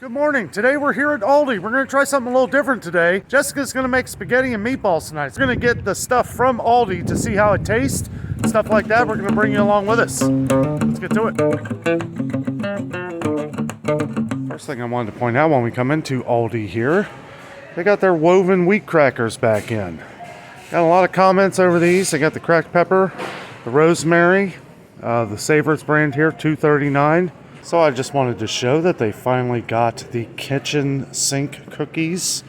Good morning. Today we're here at Aldi. We're going to try something a little different today. Jessica's going to make spaghetti and meatballs tonight. We're going to get the stuff from Aldi to see how it tastes, stuff like that. We're going to bring you along with us. Let's get to it. First thing I wanted to point out when we come into Aldi here, they got their woven wheat crackers back in. Got a lot of comments over these. They got the cracked pepper, the rosemary, the Savors brand here, $2.39. So I just wanted to show that they finally got the kitchen sink cookies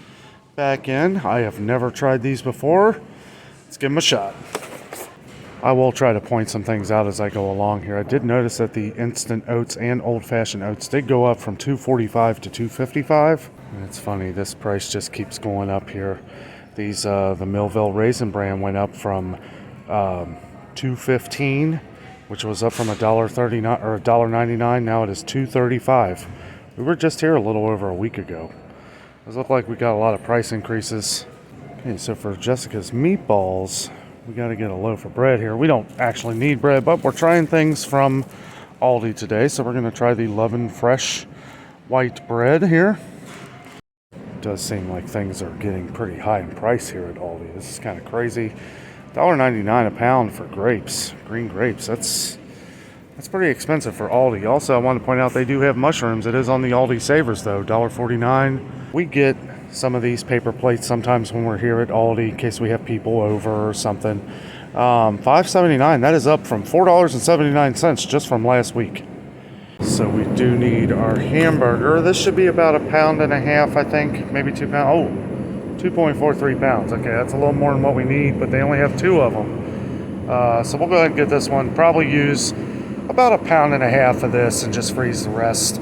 back in. I have never tried these before. Let's give them a shot. I will try to point some things out as I go along here. I did notice that the instant oats and old-fashioned oats did go up from $2.45 to $2.55. And it's funny, this price just keeps going up here. These the Millville Raisin brand went up from $2.15. which was up from $1.39 or $1.99. Now it is $2.35. We were just here a little over a week ago. Does look like we got a lot of price increases. Okay, so for Jessica's meatballs, we got to get a loaf of bread here. We don't actually need bread, but we're trying things from Aldi today. So we're going to try the Lovin' Fresh white bread here. It does seem like things are getting pretty high in price here at Aldi. This is kind of crazy. $1.99 a pound for grapes, green grapes. That's pretty expensive for Aldi. Also, I want to point out they do have mushrooms. It is on the Aldi Savers though, $1.49. We get some of these paper plates sometimes when we're here at Aldi in case we have people over or something. $5.79. That is up from $4.79 just from last week. So we do need our hamburger. This should be about a pound and a half, I think, maybe 2 pounds. Oh. 2.43 pounds. Okay, that's a little more than what we need, but they only have 2 of them. So we'll go ahead and get this one. Probably use about a pound and a half of this and just freeze the rest.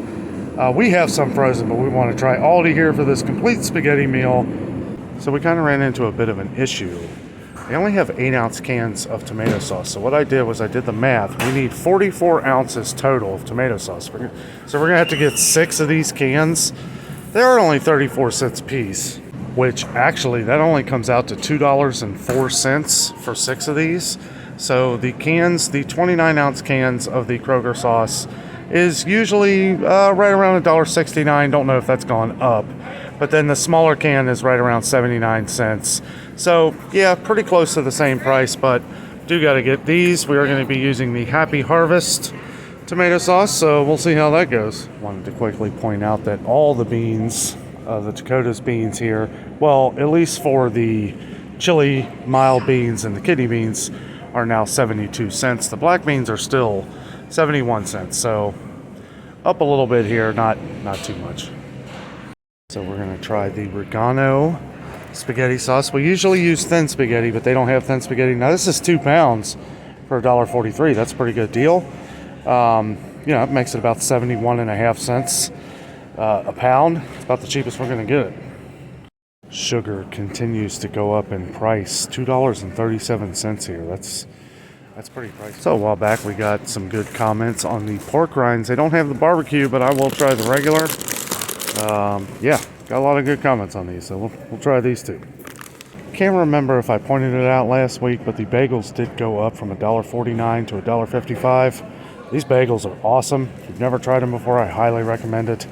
We have some frozen, but we want to try Aldi here for this complete spaghetti meal. So we kind of ran into a bit of an issue. They only have 8-ounce cans of tomato sauce. So what I did was I did the math. We need 44 ounces total of tomato sauce. So we're going to have to get 6 of these cans. They're only 34 cents a piece, which actually that only comes out to $2.04 for 6 of these. So the cans, the 29-ounce cans of the Kroger sauce is usually right around $1.69. Don't know if that's gone up, but then the smaller can is right around 79 cents. So yeah, pretty close to the same price, but do got to get these. We are going to be using the Happy Harvest tomato sauce, so we'll see how that goes. Wanted to quickly point out that all the beans, the Dakota's beans here, well, at least for the chili mild beans and the kidney beans, are now 72 cents. The black beans are still 71 cents, so up a little bit here, not too much. So we're going to try the Regano spaghetti sauce. We usually use thin spaghetti, but they don't have thin spaghetti. Now this is 2 pounds for $1.43. That's a pretty good deal. It makes it about 71.5 cents a pound. It's about the cheapest we're going to get it. Sugar continues to go up in price. $2.37 here. That's pretty pricey. So a while back we got some good comments on the pork rinds. They don't have the barbecue, but I will try the regular. Got a lot of good comments on these, so we'll try these too. Can't remember if I pointed it out last week, but the bagels did go up from $1.49 to $1.55. These bagels are awesome. If you've never tried them before, I highly recommend it.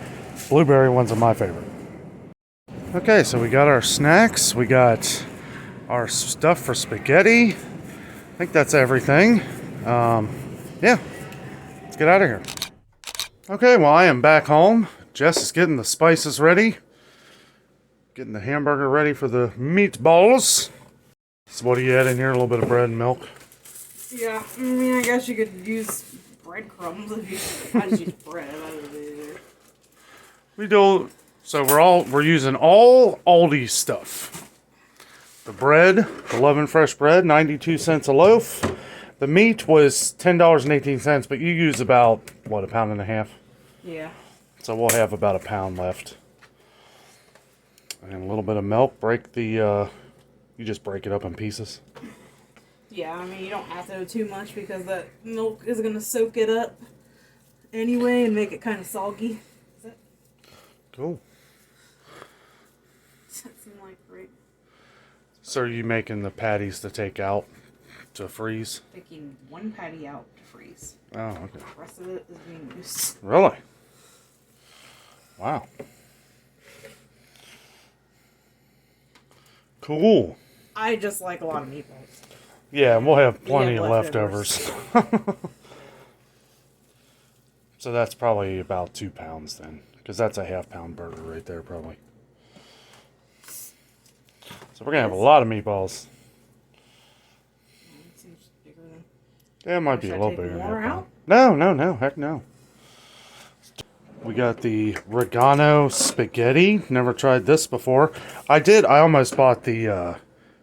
Blueberry ones are my favorite. Okay, so we got our snacks. We got our stuff for spaghetti. I think that's everything. Let's get out of here. Okay, well, I am back home. Jess is getting the spices ready. Getting the hamburger ready for the meatballs. So what do you add in here? A little bit of bread and milk? Yeah, I mean, I guess you could use breadcrumbs if you I just use bread. We do. So we're using all Aldi stuff. The bread, the Lovin' Fresh bread, 92 cents a loaf. The meat was $10.18, but you use about, a pound and a half? Yeah. So we'll have about a pound left. And a little bit of milk. You just break it up in pieces. Yeah, I mean, you don't have to do too much because that milk is going to soak it up anyway and make it kind of soggy. Is it? Cool. That seemed like great. So are you making the patties to take out to freeze? Taking one patty out to freeze. Oh, okay. The rest of it is being used. Really? Wow. Cool. I just like a lot of meatballs. Yeah, and we'll have We plenty have of leftovers. So that's probably about 2 pounds then. Because that's a half-pound burger right there, probably. So we're going to have a lot of meatballs. It seems bigger than. Yeah, it might be Should a I little take bigger than more that. out? No. Heck no. We got the Regano spaghetti. Never tried this before. I almost bought the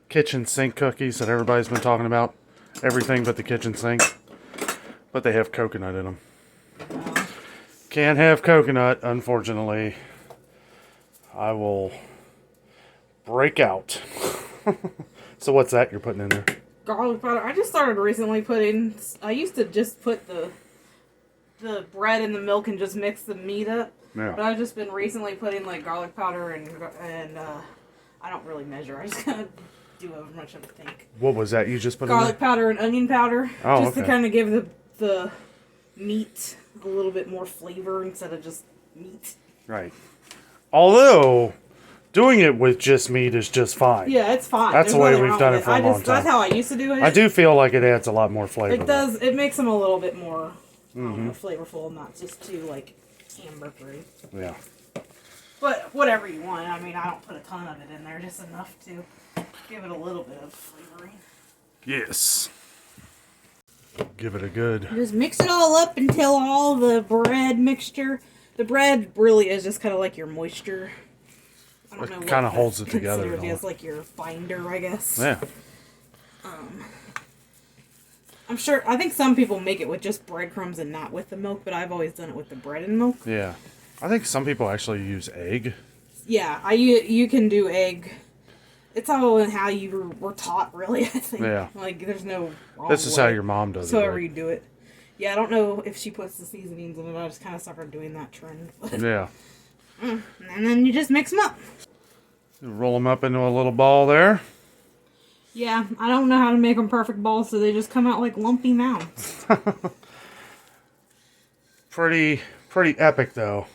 kitchen sink cookies that everybody's been talking about. Everything but the kitchen sink. But they have coconut in them. Can't have coconut, unfortunately. I will break out. So what's that you're putting in there? Garlic powder. I just started recently putting. I used to just put the bread in the milk and just mix the meat up. Yeah. But I've just been recently putting like garlic powder and I don't really measure. I just kind of do however much I think. What was that you just put in Garlic there? powder and onion powder. Oh, just to okay. kind of give the meat a little bit more flavor instead of just meat. Right. Although, doing it with just meat is just fine. Yeah, it's fine. That's There's the way nothing we've wrong done with it for a long time. That's how I used to do it. I do feel like it adds a lot more flavor. It does. It makes them a little bit more Mm-hmm. flavorful, not just too like hamburgery. Yeah. But whatever you want. I mean, I don't put a ton of it in there, just enough to give it a little bit of flavoring. Yes. Give it a good. Just mix it all up until all the bread mixture. The bread really is just kind of like your moisture. I don't know It what kind of that's holds it together. considered. It's like your binder, I guess. Yeah. I'm sure. I think some people make it with just breadcrumbs and not with the milk, but I've always done it with the bread and milk. Yeah. I think some people actually use egg. Yeah, you can do egg. It's all in how you were taught, really. I think. Yeah. Like there's no. Wrong This is way. how your mom does it. However Right? you do it. Yeah, I don't know if she puts the seasonings in it. I just kind of started doing that trend. Yeah. And then you just mix them up. Roll them up into a little ball there. Yeah, I don't know how to make them perfect balls, so they just come out like lumpy mounds. Pretty epic though.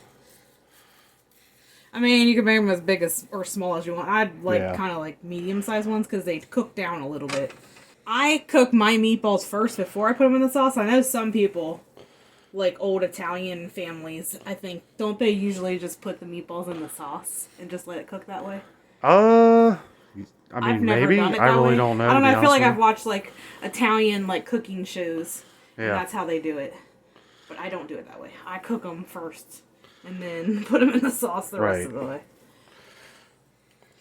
I mean, you can make them as big as or small as you want. I'd like Yeah. kind of like medium-sized ones because they cook down a little bit. I cook my meatballs first before I put them in the sauce. I know some people, like old Italian families, I think, don't they usually just put the meatballs in the sauce and just let it cook that way? I mean, I've never maybe. done it I that really way. don't know. I don't know. to be I feel like honest I've watched like Italian like cooking shows, and Yeah. that's how they do it. But I don't do it that way. I cook them first, and then put them in the sauce the rest of the way.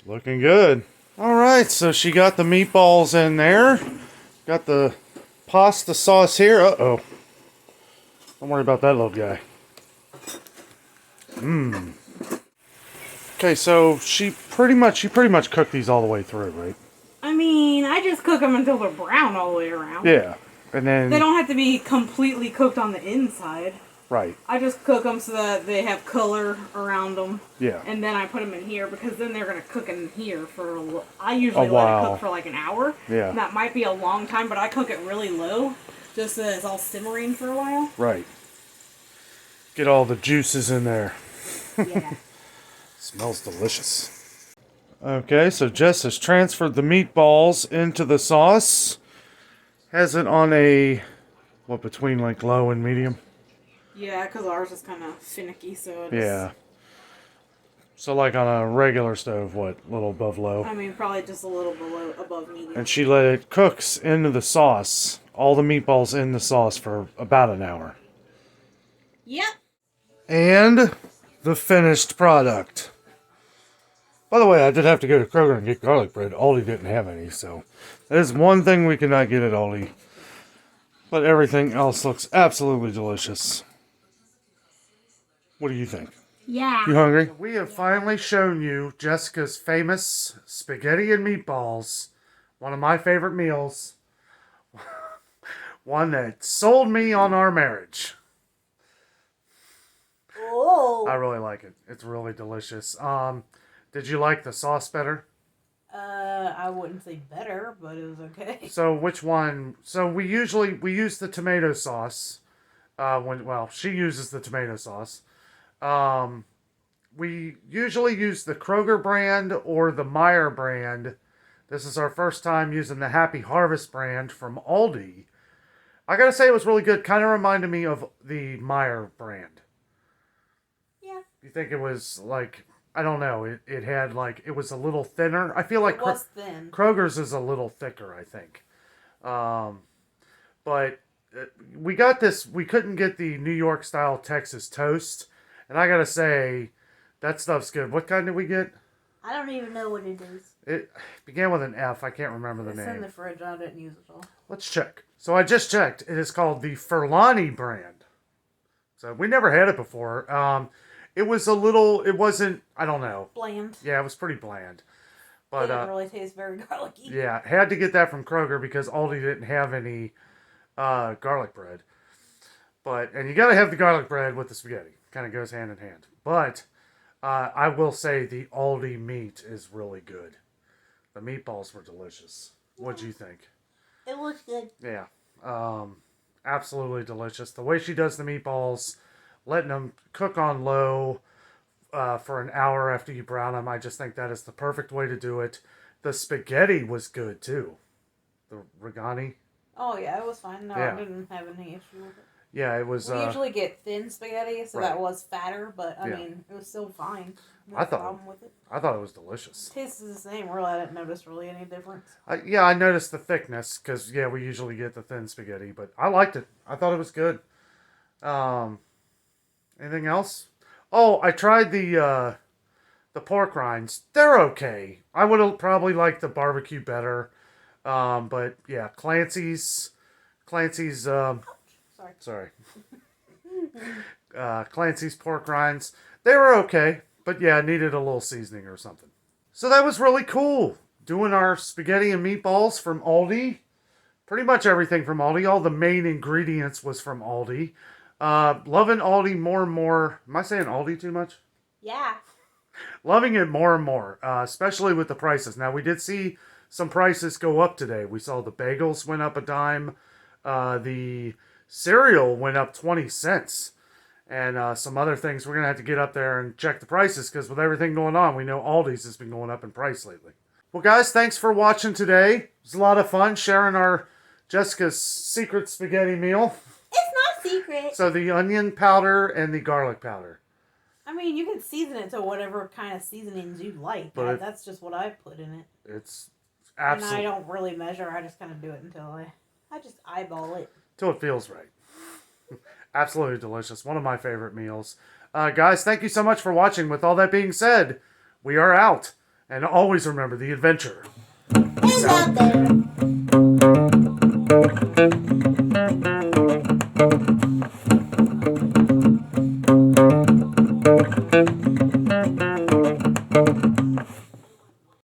Looking good. All right, so she got the meatballs in there. Got the pasta sauce here. Uh-oh. Don't worry about that little guy. Okay, so she pretty much cooked these all the way through, right? I mean, I just cook them until they're brown all the way around. Yeah. And then They don't have to be completely cooked on the inside. right. I just cook them so that they have color around them. Yeah. And then I put them in here because then they're going to cook in here for I usually A let it while. cook for like an hour. Yeah. And that might be a long time, but I cook it really low just so that it's all simmering for a while. Right. Get all the juices in there. Yeah. Smells delicious. Okay, so Jess has transferred the meatballs into the sauce. Has it on a, between like low and medium? Yeah, because ours is kind of finicky, so it's... Yeah. So like on a regular stove, a little above low? I mean, probably just a little below, above medium. And she let it cooks into the sauce, all the meatballs in the sauce for about an hour. Yep. And the finished product. By the way, I did have to go to Kroger and get garlic bread. Aldi didn't have any, so that is one thing we cannot get at Aldi. But everything else looks absolutely delicious. What do you think? Yeah. You hungry? We have finally shown you Jessica's famous spaghetti and meatballs. One of my favorite meals. One that sold me on our marriage. Oh. I really like it. It's really delicious. Did you like the sauce better? I wouldn't say better, but it was okay. So which one? So we use the tomato sauce. She uses the tomato sauce. we usually use the Kroger brand or the Meyer brand. This is our first time using the Happy Harvest brand from Aldi. I gotta say it was really good. Kind of reminded me of the Meyer brand. Yeah. You think it was like, I don't know, it had like, it was a little thinner. I feel like It was thin. Kroger's is a little thicker, I think. But we got this, we couldn't get the New York style Texas toast. And I gotta say, that stuff's good. What kind did we get? I don't even know what it is. It began with an F. I can't remember the name. It's in the fridge. I didn't use it all. Let's check. So I just checked. It is called the Furlani brand. So we never had it before. It was a little, it wasn't, I don't know. Bland. Yeah, it was pretty bland. But Didn't really taste very garlicky. yeah, had to get that from Kroger because Aldi didn't have any garlic bread. And you got to have the garlic bread with the spaghetti. Kind of goes hand in hand. But I will say the Aldi meat is really good. The meatballs were delicious. What'd you think? It looks good. Yeah. Absolutely delicious. The way she does the meatballs, letting them cook on low for an hour after you brown them, I just think that is the perfect way to do it. The spaghetti was good too. The Regani. Oh, yeah, it was fine. No, Yeah. I didn't have any issue with it. Yeah, it was. We usually get thin spaghetti, so right. that was fatter, but I Yeah. mean, it was still fine. No I thought- problem with it. I thought it was delicious. Tastes the same. Really, I didn't notice really any difference. Yeah, I noticed the thickness because yeah, we usually get the thin spaghetti, but I liked it. I thought it was good. Anything else? Oh, I tried the pork rinds. They're okay. I would have probably liked the barbecue better, but yeah, Clancy's. Sorry. Clancy's pork rinds. They were okay, but yeah, needed a little seasoning or something. So that was really cool. Doing our spaghetti and meatballs from Aldi. Pretty much everything from Aldi. All the main ingredients was from Aldi. Loving Aldi more and more. Am I saying Aldi too much? Yeah. Loving it more and more, especially with the prices. Now, we did see some prices go up today. We saw the bagels went up a dime. The cereal went up 20 cents. And some other things we're going to have to get up there and check the prices because with everything going on, we know Aldi's has been going up in price lately. Well, guys, thanks for watching today. It was a lot of fun sharing our Jessica's secret spaghetti meal. It's not secret. So the onion powder and the garlic powder. I mean, you can season it to whatever kind of seasonings you like. But That's just what I put in it. It's absolutely... And I don't really measure. I just kind of do it until I just eyeball it. Till it feels right. Absolutely delicious. One of my favorite meals. Guys, thank you so much for watching. With all that being said, we are out. And always remember the adventure. It's out there.